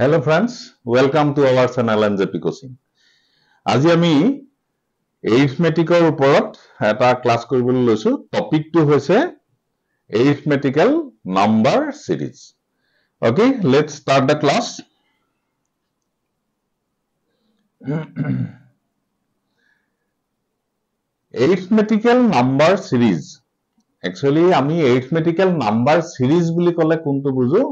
Hello friends, welcome to our channel NJP Coaching. আজি আমি arithmeticৰ ওপৰত এটা ক্লাস কৰিবলৈ লৈছো. টপিকটো হৈছে arithmetical number series. Okay, let's start the class. Arithmetical number series. Actually আমি arithmetical number series বুলি ক'লে কোনটো বুজো?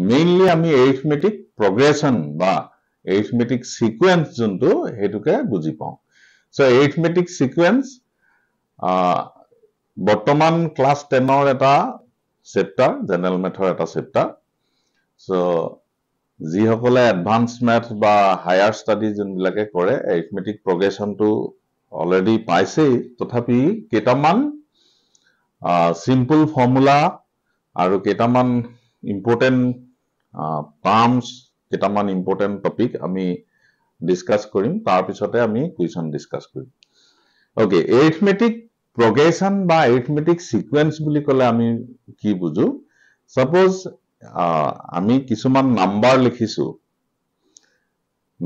Mainly আমি arithmetic progression বা arithmetic sequence যোনটো হেতুকে বুজি পাওঁ. So arithmetic sequence বৰ্তমান class 10 ৰ এটা chapter, general math ৰ এটা chapter. So যিসকলে advanced math বা higher study যোনবিলাকে কৰে arithmetic progression টো already পাইছে, তথাপি কেইটামান simple formula আৰু কেইটামান important terms, কেইটামান important topic আমি discuss কৰিম. তাৰ পিছতে আমি question discuss কৰিম. Okay, arithmetic progression বা arithmetic sequence বুলি ক'লে আমি কি বুজো? Suppose আমি কিছুমান number লিখিছো.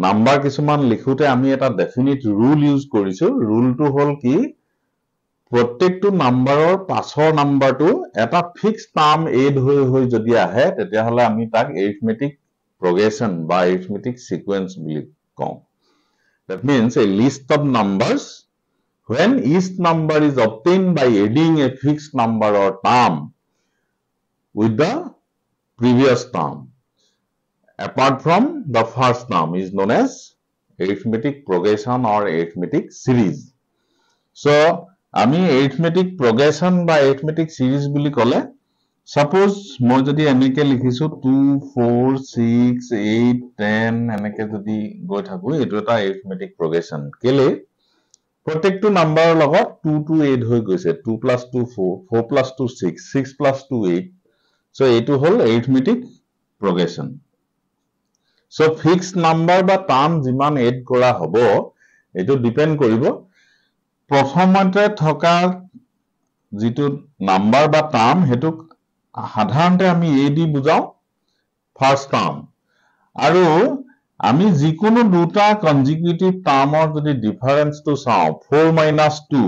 Number কিছুমান লিখোতে আমি এটা definite rule use কৰিছো. Rule টো হ'ল কি? প্ৰত্যেকটো নাম্বাৰৰ পাছৰ নাম্বাৰটো এটা ফিক্সড টার্ম এড হৈ যদি আহে তেতিয়াহলে আমি তাক arithmetic progression বা arithmetic sequence বুলি কওঁ. That means a list of numbers when each number is obtained by adding a fixed number or term with the previous term apart from the first term is known as arithmetic progression or arithmetic series. So আমি arithmetic progression বা arithmetic series বুলি ক'লে suppose মই যদি এনেকে লিখিছো 2 4 6 8 10 এনেকে যদি গৈ থাকো এটো এটা arithmetic progression কেলে প্ৰত্যেকটো নাম্বাৰৰ লগত 2 to 8 হৈ গৈছে 2 plus 2 4 4 plus 2 6 6 plus 2 8 so এটো হ'ল arithmetic progression. So fixed number বা টার্ম যিমান এড কৰা হ'ব এটো ডিপেন্ড কৰিব প্ৰথমতে থকা যিটো নাম্বাৰ বা টাৰ্ম হেতুক সাধাৰণতে আমি এ দি বুজাও ফাৰ্স্ট টাৰ্ম আৰু আমি যিকোনো দুটা কনজিকিউটিভ টাৰ্মৰ যদি ডিফাৰেন্সটো চাও 4 minus 2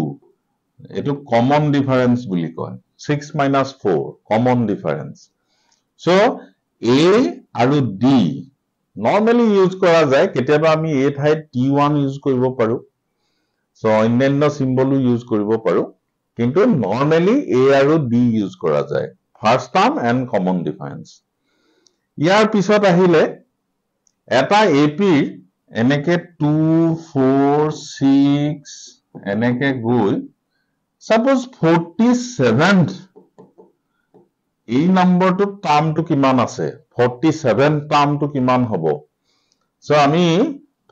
এটো কমন ডিফাৰেন্স বুলি কয় 6 minus 4 common difference. So a আৰু d নৰমালি ইউজ কৰা যায় কেতিয়াবা আমি a ঠাইত t1 ইউজ কৰিব পাৰো. So অন্যান্য সিম্বলও ইউজ কৰিব পাৰো কিন্তু নৰমালি a আৰু d ইউজ কৰা যায় first term and common difference. ইয়াৰ পিছত আহিলে এটা ap এনেকে 2 4 6 এনেকে গৈ সাপোজ 47th এই নম্বৰটো টার্মটো কিমান আছে 47 টার্মটো কিমান হ'ব. সো আমি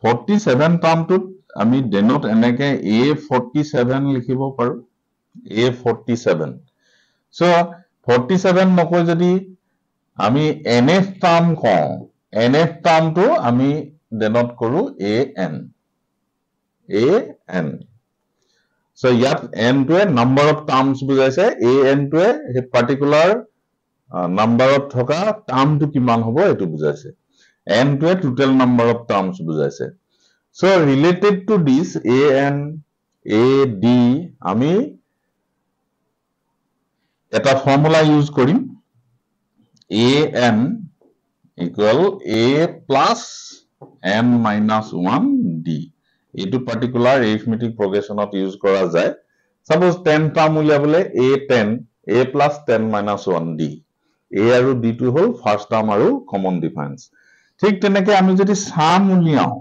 47 টার্মটোত আমি ডেনোট এনেকে a47 লিখিব পাৰো a47. সো 47 নকৈ যদি আমি nth টাৰ্ম কওঁ nth টাৰ্মটো আমি ডেনোট কৰো an. সো ইয়াত n টোৱে নাম্বাৰ অফ টাৰ্মস বুজাইছে an টোৱে হে পাৰ্টিকুলাৰ নাম্বাৰ অফ থকা টাৰ্মটো কিমান হ'ব এটো বুজাইছে n টোৱে টোটাল নাম্বাৰ অফ টার্মস বুজাইছে. So related to this an ad আমি এটা ফর্মুলা ইউজ কৰিম an equal a plus n minus 1 d. এটো পাৰ্টিকুলাৰ arithmetic progressionত ইউজ কৰা যায়. Suppose 10 টাৰ্ম উলিয়াবলে a10 a plus 10 minus 1 d. a আৰু d টো হ'ল ফাৰ্স্ট টাৰ্ম আৰু কমন ডিফারেন্স. ঠিক তেনেকে আমি যদি সাম উলিয়াও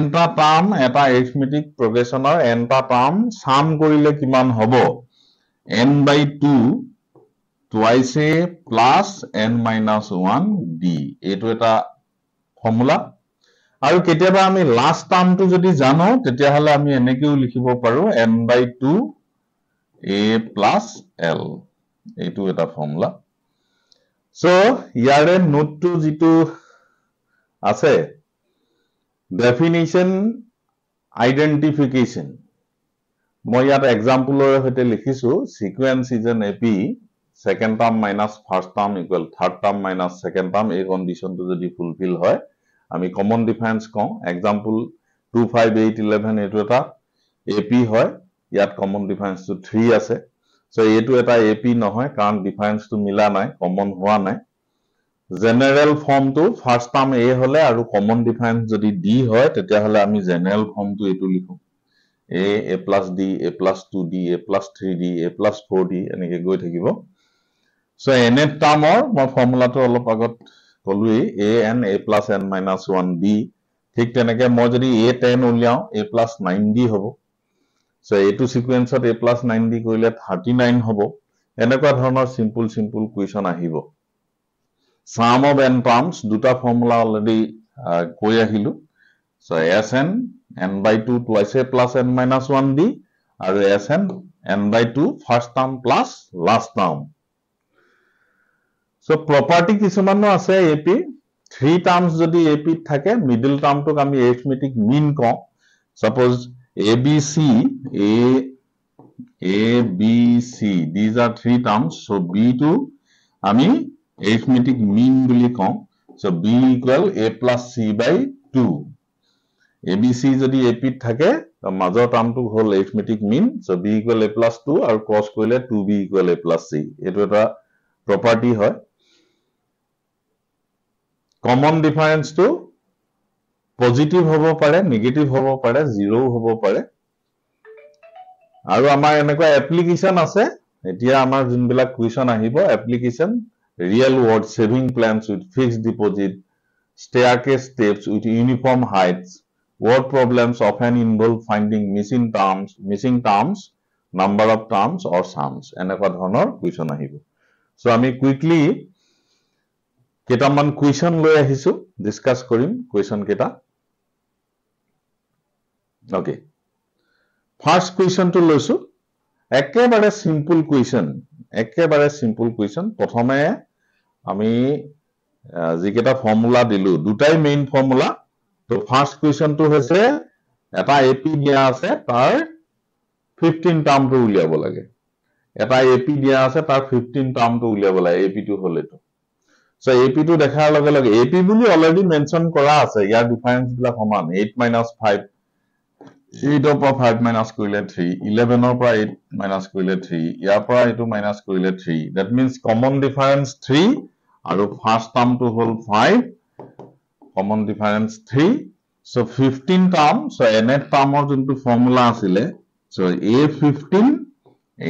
n টা টার্ম এটা arithmetic progressionৰ n টা টাৰ্ম সাম কৰিলে কিমান হ'ব n by 2 twice a plus n minus 1 d. এটো এটা ফর্মুলা আৰু কেতিয়াবা আমি লাস্ট টাৰ্মটো যদি জানো তেতিয়াহলে আমি এনেকেও লিখিব পাৰো n by 2 a plus l. এটো এটা ফৰ্মুলা. সো ইয়াৰে নোটটো যিটো আছে definition identification মই ইয়াত এক্সাম্পলৰ সৈতে লিখিছো sequence is an AP second term minus first term equal third term minus second term এই কন্ডিশনটো যদি ফুলফিল হয় আমি কমন ডিফারেন্স কওঁ এক্সাম্পল 25811 এটো এটা এপি হয় ইয়াত কমন ডিফারেন্সটো 3 আছে সো এটো এটা এপি নহয় কাৰণ ডিফাৰেন্সটো মিলা নাই কমন হোৱা নাই জেনাৰেল ফৰ্মটো ফাৰ্স্ট টাৰ্ম এ হলে আৰু কমন ডিফারেন্স যদি ডি হয় তেতিয়া হলে আমি জেনারেল ফর্মটো এটো লিখো a plus d a plus 2d a plus 3d a plus 4d এনেকে গৈ থাকিব সো nth টাৰ্মৰ মই ফৰ্মুলাটো অলপ আগত কলোই a n a plus n minus 1d ঠিক তেনেকে মই যদি a10 উলিয়াও a plus 9d হ'ব সো এটো সিকোয়েন্সত a plus 9d কৰিলে 39 হ'ব এনেকুৱা ধৰণৰ সিম্পল কুৱেশ্যন আহিব sum of n terms দুটা ফৰ্মুলা অলৰেডি কৈ আহিলো so sn n by 2 twice a plus n minus 1d আৰু sn n by 2 first term plus last term so property কিছুমানো আছে ap 3 terms যদি ap থাকে middle term টোক আমি arithmetic mean কওঁ suppose abc abc these are 3 terms so b2 আমি arithmetic mean বুলি কওঁ so b equal a plus c by 2 abc যদি ap থাকে মাজৰ টাৰ্মটো হ'ল arithmetic mean so b equal a plus 2 আৰু ক্ৰস কৰিলে 2b equal a plus c এটো এটা প্ৰপাৰ্টি হয় কমন ডিফাৰেন্স তো পজিটিভ হ'ব পাৰে নেগেটিভ হ'ব পাৰে জিৰো হ'ব পাৰে আৰু আমাৰ এনেকুৱা এপ্লিকেশন আছে এতিয়া আমাৰ যোনবিলাক কুৱেশ্যন আহিব application real world saving plans with fixed deposit staircase steps with uniform heights word problems often involve finding missing terms number of terms or sums এনেকুৱা ধৰণৰ কুৱেশ্যন আহিব সো আমি কুইকলি কেটামান কুৱেশ্যন লৈ আহিছো ডিসকাস কৰিম question কেটা okay first question টো লৈছো একেবাৰে সিম্পল কুৱেশ্যন প্ৰথমে আমি যিকেটা ফৰ্মুলা দিলু দুটাই মেইন ফৰ্মুলা তো ফাৰ্স্ট কুৱেশ্যন টো হৈছে এটা এপি দিয়া আছে তাৰ 15 টাৰ্মটো উলিয়াব লাগে এটা এপি দিয়া আছে তাৰ 15 টাৰ্মটো উলিয়াব লাগে এপি টো হলেটো সো এপি টো দেখাৰ লগে লগে এপি বুলি অলৰেডি মেনশন কৰা আছে ইয়াৰ ডিফাৰেন্স বিলাক সমান 8 minus 5 8 পৰা 5 minus কৰিলে 3 11 পৰা 8 minus কৰিলে 3 ইয়াৰ পৰা এটো minus কৰিলে 3 that means common difference 3 আৰু ফার্স্ট টার্মটো হ'ল 5 common difference 3 so 15 term so nth termৰ যোনটো ফৰ্মুলা আছিলে so a15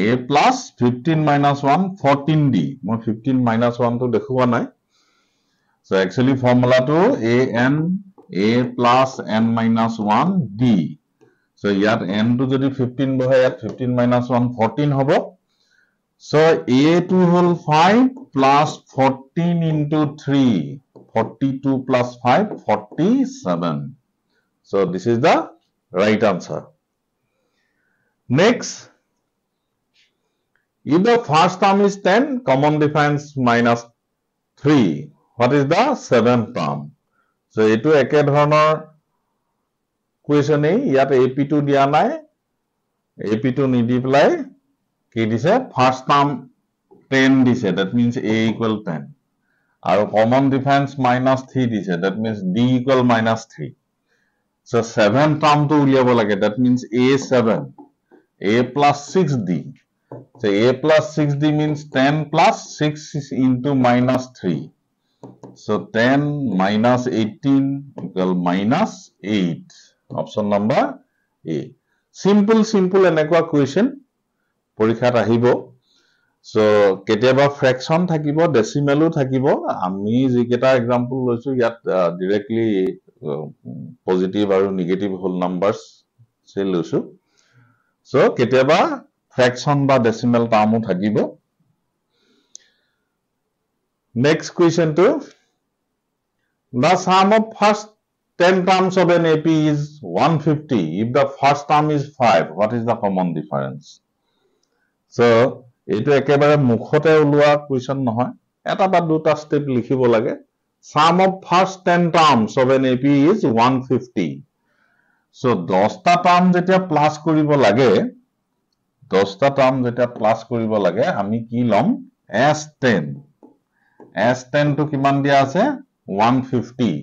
a plus 15 minus 1 14d মই 15 minus 1 টো দেখুৱা নাই so actually formula to a plus n minus 1 d so yat n to jodi 15 bohe yat 15 minus 1 14 hobo so a2 whole 5 plus 14 into 3 42 plus 5 47 so this is the right answer next if the first term is 10 common difference minus 3 what is the seventh term so etu eke dhoroner question ei yat ap2 dia nai ap2 nidi pelai ki dise first term 10 dise that means a equal 10 aru common difference minus 3 dise that means d equal minus 3 so seventh term to uliabo lage that means a7 a plus 6d so a plus 6d means 10 plus 6 into minus 3 so 10 minus 18 equal minus 8 option number A simple enekwa question porikhat ahibo so keteba fraction thakibo decimal thakibo ami jiketa example loisu yat directly positive aru negative whole numbers se loisu so keteba fraction ba decimal term thakibo next question to the sum of first 10 terms of an AP is 150 if the first term is 5 what is the common difference so eto ekebare mukhote ulua question nohoy eta ba duta step likhibo lage sum of first 10 terms of an AP is 150 so 10 ta term jetia plus koribo lage 10 ta term jetia plus koribo lage ami ki lom S10 S10 টো কিমান দিয়া আছে 150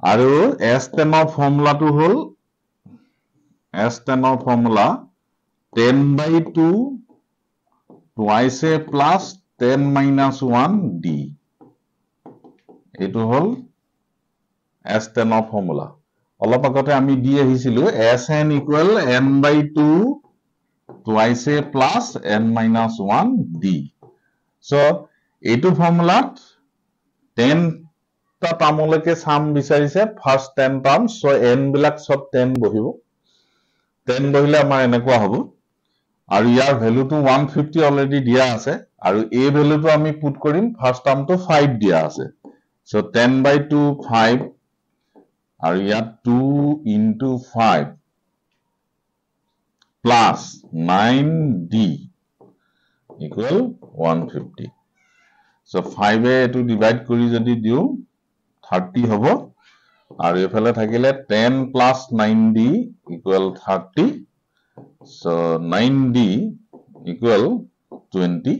আৰু S10 ৰ ফৰ্মুলাটো হ'ল S10 ৰ formula 10/2 twice a plus 10 minus 1 d এইটো হ'ল S10 ৰ ফৰ্মুলা অলপ আগতে আমি দি আহিছিলো Sn equal n/2 twice a plus n minus 1 d so এইটো ফৰ্মুলাত 10 টা টাৰ্মলৈকে সাম বিচাৰিছে ফাৰ্স্ট 10 টাৰ্ম সো n বিলাক সব 10 বহিব 10 বহিলে আমাৰ এনেকুৱা হ'ব আৰু ইয়াৰ ভ্যালুটো 150 অলৰেডি দিয়া আছে আৰু এই ভ্যালুটো আমি পুট কৰিম ফাৰ্স্ট টাৰ্মটো 5 দিয়া আছে সো 10/2 5 আৰু ইয়াত 2 into 5 plus 9d equal 150 so 5 এ এটো ডিভাইড কৰি যদি দিও 30 হ'ব আৰু এফালে থাকিলে 10 plus 9d equal 30 so 9d equal 20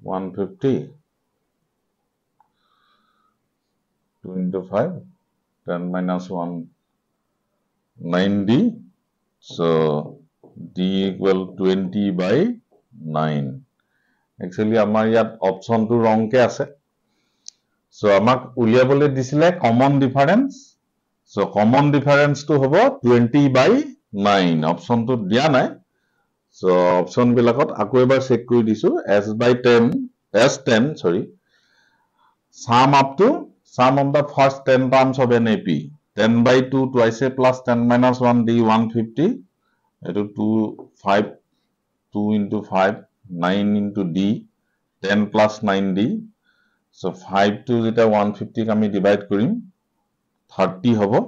150 2 into 5 10 minus 1 9d so d equal 20/9 actually আমাৰ ইয়াত অপচনটো ৰংকে আছে so আমাক উলিয়াবলৈ দিছিলে কমন ডিফাৰেন্স so কমন ডিফাৰেন্সটো হ'ব 20/9 অপচনটো দিয়া নাই so অপচন বিলাকত আকৌ এবাৰ চেক কৰি দিছো S10 sorry sum up to sum of the first 10 terms of NAP 10/2 twice a plus 10 minus 1 d 150 eto 2 into 5 9 into d 10 plus 9d so 5 to jeta 150 kami divide korim 30 hobo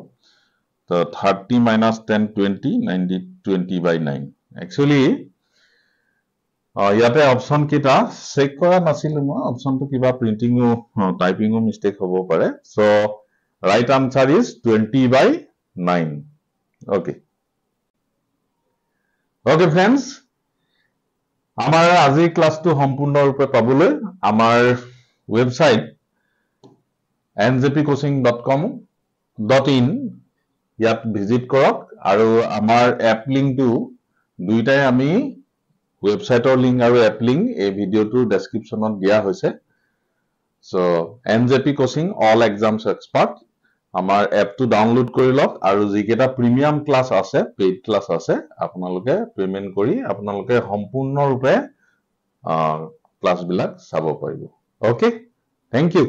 so 30 minus 10 20 90 20/9 actually ইয়াতে option কিটা check কৰা নাছিল মই অপচনটো কিবা printing ও typing ও mistake হ'ব পাৰে so right answer is 20/9 okay okay friends আমাৰ আজি ক্লাসটো সম্পূৰ্ণ ৰূপে পাবলৈ আমাৰ ওয়েবসাইট njpcoaching.com.in ইয়াত ভিজিট কৰক আৰু আমাৰ এপ লিংকটো দুইটাই আমি ওয়েবসাইটৰ লিংক আৰু এপ লিংক এই ভিডিওটোৰ ডেসক্ৰিপচনত দিয়া হৈছে so NJP Coaching all exams expert আমাৰ এপটো ডাউনলোড কৰি লওক আৰু যিকেটা প্ৰিমিয়াম ক্লাস আছে পেইড ক্লাস আছে আপোনালোকে পেমেন্ট কৰি আপোনালোকে সম্পূৰ্ণ ৰূপে ক্লাস বিলাক চাব পাৰিব ওকে থ্যাংক ইউ